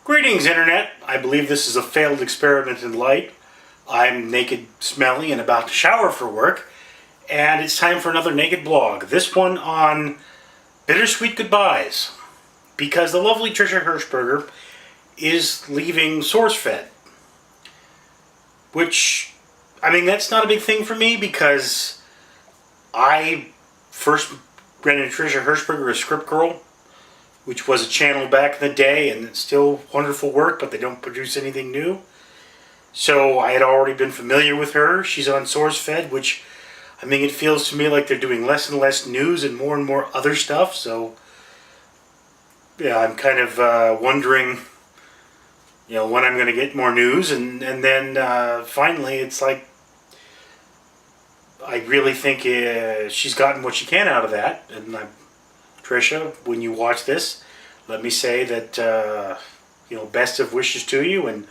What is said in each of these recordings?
Greetings, Internet. I believe this is a failed experiment in light. I'm naked, smelly, and about to shower for work, and it's time for another naked blog. This one on bittersweet goodbyes, because the lovely Trisha Hirschberger is leaving SourceFed, which, I mean, that's not a big thing for me because I first ran into Trisha Hirschberger as Script Girl, which was a channel back in the day, and it's still wonderful work, but they don't produce anything new. So I had already been familiar with her. She's on SourceFed, which, I mean, it feels to me like they're doing less and less news and more other stuff. So, yeah, I'm kind of wondering, when I'm going to get more news. And then finally, it's like, I really think she's gotten what she can out of that. And Trisha, when you watch this, let me say that, best of wishes to you, and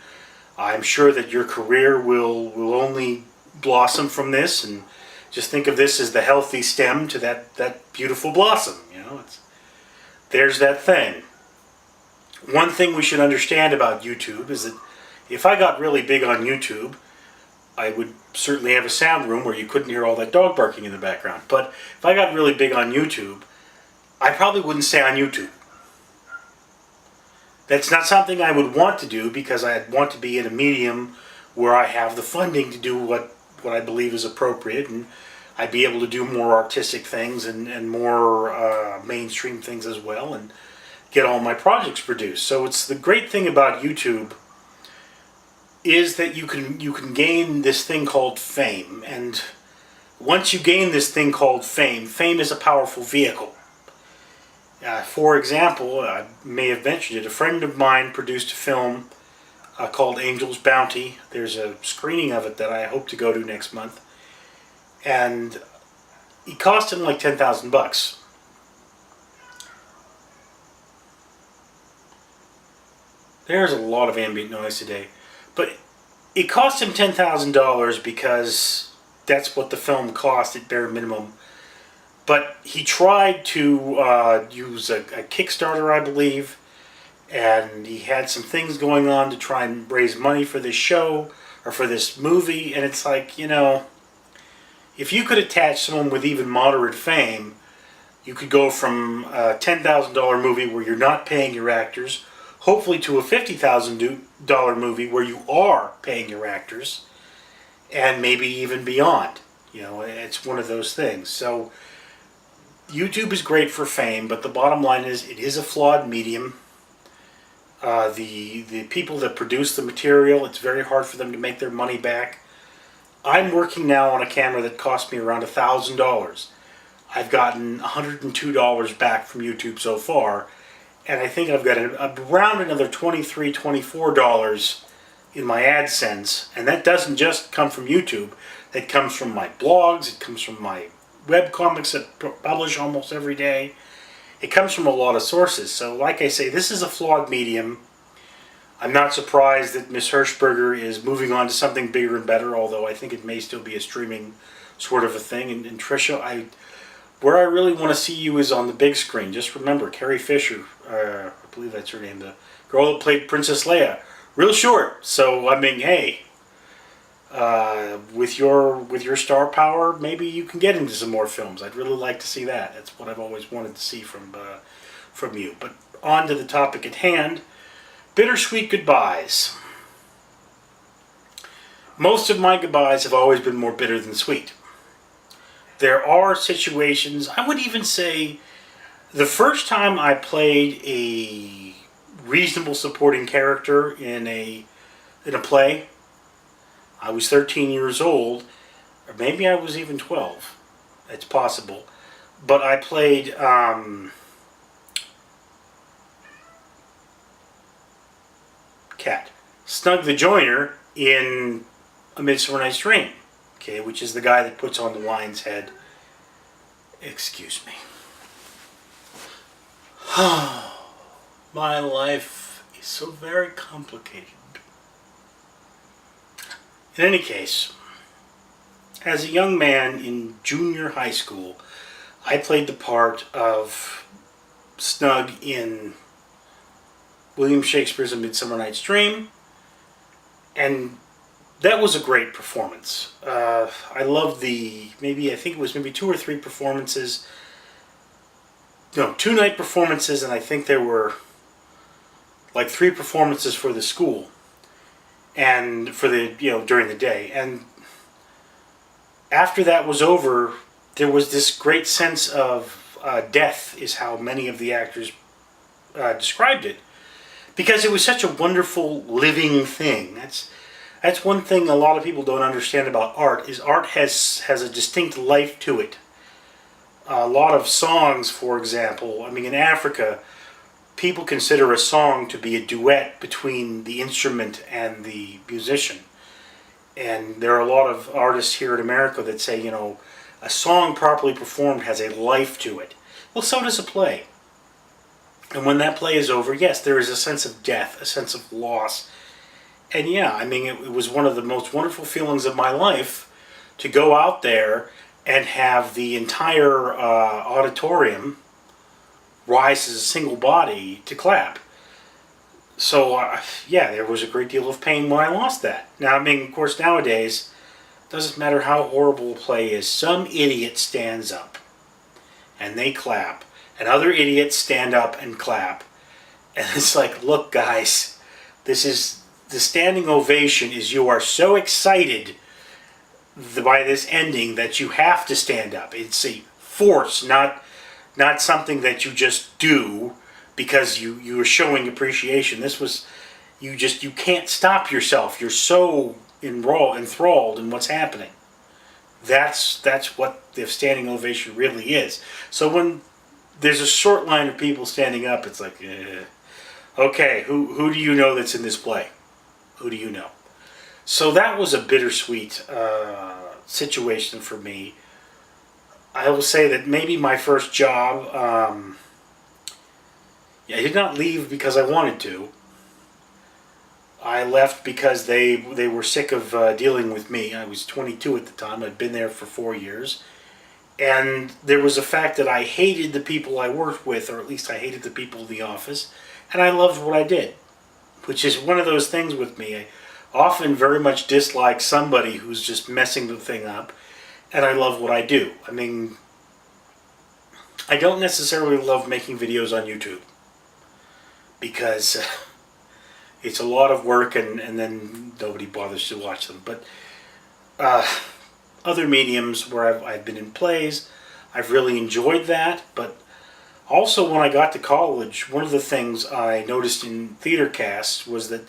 I'm sure that your career will only blossom from this, and just think of this as the healthy stem to that beautiful blossom. There's that thing. One thing we should understand about YouTube is that if I got really big on YouTube, I would certainly have a sound room where you couldn't hear all that dog barking in the background. But if I got really big on YouTube, I probably wouldn't stay on YouTube. That's not something I would want to do because I'd want to be in a medium where I have the funding to do what I believe is appropriate, and I'd be able to do more artistic things and more mainstream things as well, and get all my projects produced. So it's the great thing about YouTube is that you can gain this thing called fame, and once you gain this thing called fame is a powerful vehicle. For example, I may have mentioned it, a friend of mine produced a film called Angel's Bounty. There's a screening of it that I hope to go to next month. And it cost him like $10,000. There's a lot of ambient noise today. But it cost him $10,000 because that's what the film cost at bare minimum. But he tried to use a Kickstarter, I believe, and he had some things going on to try and raise money for this show, or for this movie, and it's like, if you could attach someone with even moderate fame, you could go from a $10,000 movie where you're not paying your actors, hopefully to a $50,000 movie where you are paying your actors, and maybe even beyond. It's one of those things. So YouTube is great for fame, but the bottom line is it is a flawed medium. The people that produce the material, it's very hard for them to make their money back. I'm working now on a camera that cost me around $1,000. I've gotten $102 back from YouTube so far, and I think I've got around another $23, $24 in my AdSense, and that doesn't just come from YouTube. That comes from my blogs, it comes from my web comics that publish almost every day. It comes from a lot of sources. So like I say, this is a flawed medium. I'm not surprised that Miss Hirschberger is moving on to something bigger and better, although I think it may still be a streaming sort of a thing. And Tricia, where I really want to see you is on the big screen. Just remember, Carrie Fisher, I believe that's her name, the girl that played Princess Leia. Real short. So, I mean, hey, with your star power, maybe you can get into some more films. I'd really like to see that. That's what I've always wanted to see from you. But on to the topic at hand, bittersweet goodbyes. Most of my goodbyes have always been more bitter than sweet. There are situations, I would even say, the first time I played a reasonable supporting character in a play, I was 13 years old, or maybe I was even 12. It's possible. But I played Snug the Joiner in A Midsummer Night's Dream, which is the guy that puts on the lion's head. Excuse me. My life is so very complicated. In any case, as a young man in junior high school, I played the part of Snug in William Shakespeare's A Midsummer Night's Dream, and that was a great performance. I loved I think it was maybe 2 or 3 performances. No, 2 night performances, and I think there were like 3 performances for the school, and for the, during the day. And after that was over, there was this great sense of death, is how many of the actors described it, because it was such a wonderful living thing. That's one thing a lot of people don't understand about art, is art has a distinct life to it. A lot of songs, for example, in Africa, people consider a song to be a duet between the instrument and the musician. And there are a lot of artists here in America that say, a song properly performed has a life to it. Well, so does a play. And when that play is over, yes, there is a sense of death, a sense of loss. And yeah, it was one of the most wonderful feelings of my life to go out there and have the entire auditorium rise as a single body to clap. So, yeah, there was a great deal of pain when I lost that. Now, of course, nowadays, it doesn't matter how horrible a play is, some idiot stands up and they clap, and other idiots stand up and clap. And it's like, look, guys, this is the standing ovation, is you are so excited by this ending that you have to stand up. It's a force, not something that you just do because you are showing appreciation. This was, you can't stop yourself. You're so enthralled in what's happening. That's what the standing ovation really is. So when there's a short line of people standing up, it's like, okay, who do you know that's in this play? Who do you know? So that was a bittersweet situation for me. I will say that maybe my first job, I did not leave because I wanted to. I left because they were sick of dealing with me. I was 22 at the time. I'd been there for 4 years. And there was a fact that I hated the people I worked with, or at least I hated the people in the office, and I loved what I did, which is one of those things with me. I often very much dislike somebody who's just messing the thing up, and I love what I do. I don't necessarily love making videos on YouTube, because it's a lot of work, and then nobody bothers to watch them. But other mediums where I've been in plays, I've really enjoyed that. But also when I got to college, one of the things I noticed in theater casts was that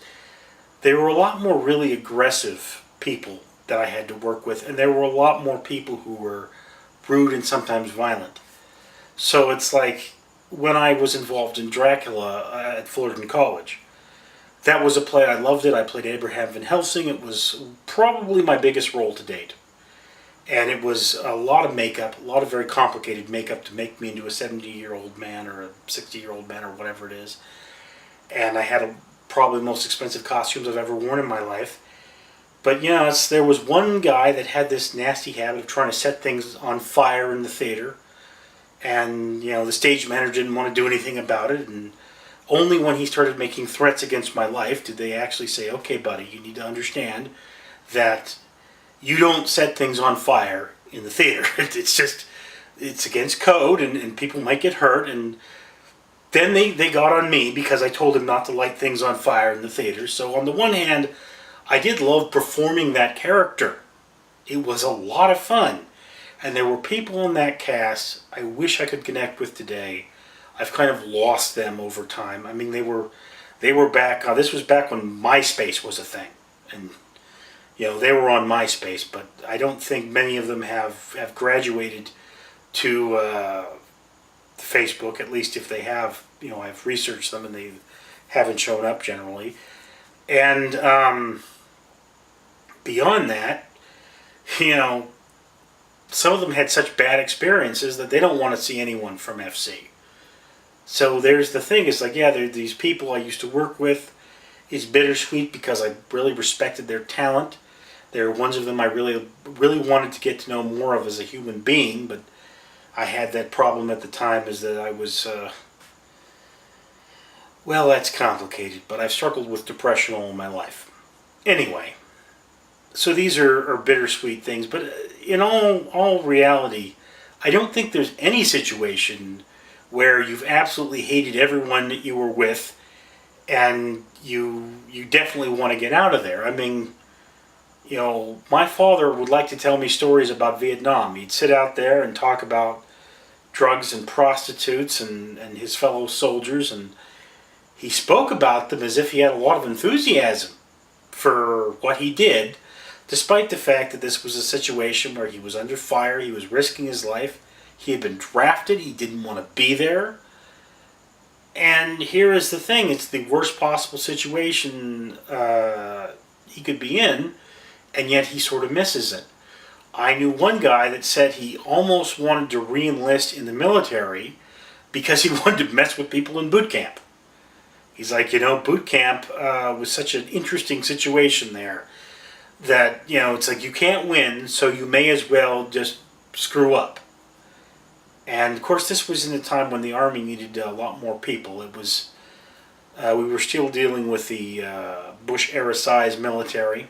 there were a lot more really aggressive people that I had to work with, and there were a lot more people who were rude and sometimes violent. So it's like when I was involved in Dracula at Fullerton College, that was a play. I loved it. I played Abraham Van Helsing. It was probably my biggest role to date. And it was a lot of makeup, a lot of very complicated makeup to make me into a 70-year-old man or a 60-year-old man or whatever it is. And I had probably the most expensive costumes I've ever worn in my life. But there was one guy that had this nasty habit of trying to set things on fire in the theater. And, the stage manager didn't want to do anything about it. And only when he started making threats against my life did they actually say, okay, buddy, you need to understand that you don't set things on fire in the theater. It's against code, and people might get hurt. And then they got on me because I told them not to light things on fire in the theater. So on the one hand, I did love performing that character. It was a lot of fun. And there were people in that cast I wish I could connect with today. I've kind of lost them over time. They were back. This was back when MySpace was a thing, and they were on MySpace. But I don't think many of them have graduated to Facebook. At least if they have, I've researched them and they haven't shown up generally. And beyond that, some of them had such bad experiences that they don't want to see anyone from FC. So there's the thing, it's like, there are these people I used to work with. It's bittersweet because I really respected their talent. There are ones of them I really, really wanted to get to know more of as a human being, but I had that problem at the time, is that I was Well, that's complicated, but I've struggled with depression all my life. Anyway, so these are bittersweet things, but in all reality, I don't think there's any situation where you've absolutely hated everyone that you were with, and you definitely want to get out of there. I mean, my father would like to tell me stories about Vietnam. He'd sit out there and talk about drugs and prostitutes and his fellow soldiers, and he spoke about them as if he had a lot of enthusiasm for what he did, despite the fact that this was a situation where he was under fire, he was risking his life, he had been drafted, he didn't want to be there. And here is the thing, it's the worst possible situation he could be in, and yet he sort of misses it. I knew one guy that said he almost wanted to re-enlist in the military because he wanted to mess with people in boot camp. He's like, boot camp was such an interesting situation there that, it's like you can't win, so you may as well just screw up. And of course, this was in a time when the Army needed a lot more people. It was, we were still dealing with the Bush-era size military.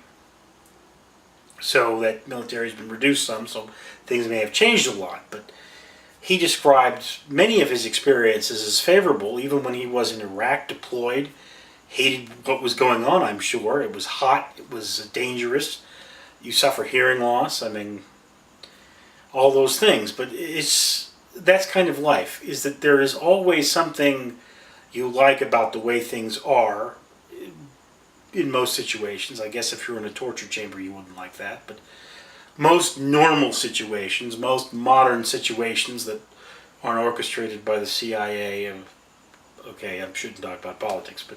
So that military has been reduced some, so things may have changed a lot. But he described many of his experiences as favorable, even when he was in Iraq deployed. Hated what was going on, I'm sure. It was hot, it was dangerous. You suffer hearing loss, I mean, all those things. But that's kind of life, is that there is always something you like about the way things are in most situations. I guess if you're in a torture chamber you wouldn't like that, but most normal situations, most modern situations that aren't orchestrated by the CIA, and okay, I shouldn't talk about politics, but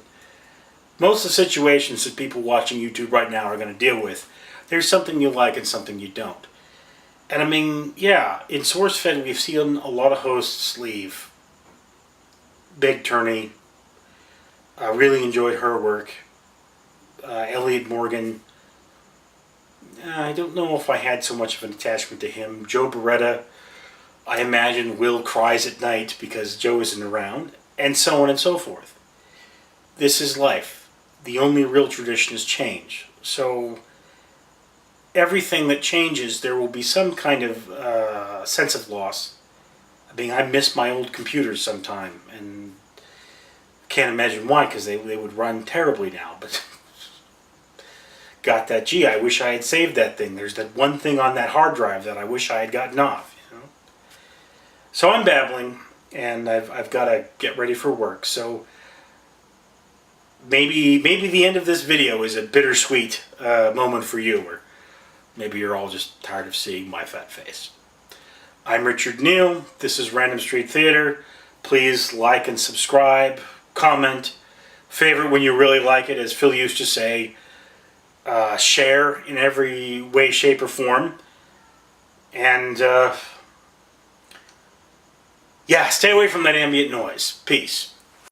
most of the situations that people watching YouTube right now are going to deal with, there's something you like and something you don't. And I mean, yeah, in SourceFed we've seen a lot of hosts leave. Big Turney, I really enjoyed her work. Elliot Morgan, I don't know if I had so much of an attachment to him. Joe Beretta, I imagine Will cries at night because Joe isn't around, and so on and so forth. This is life. The only real tradition is change. So everything that changes, there will be some kind of sense of loss. I mean, I miss my old computers sometime, and can't imagine why, because they would run terribly now, but got that, gee, I wish I had saved that thing. There's that one thing on that hard drive that I wish I had gotten off. So I'm babbling, and I've got to get ready for work. So maybe the end of this video is a bittersweet moment for you, or maybe you're all just tired of seeing my fat face. I'm Richard Neal. This is Random Street Theater. Please like and subscribe, comment, favorite when you really like it, as Phil used to say. Share in every way, shape, or form. And, yeah, stay away from that ambient noise. Peace.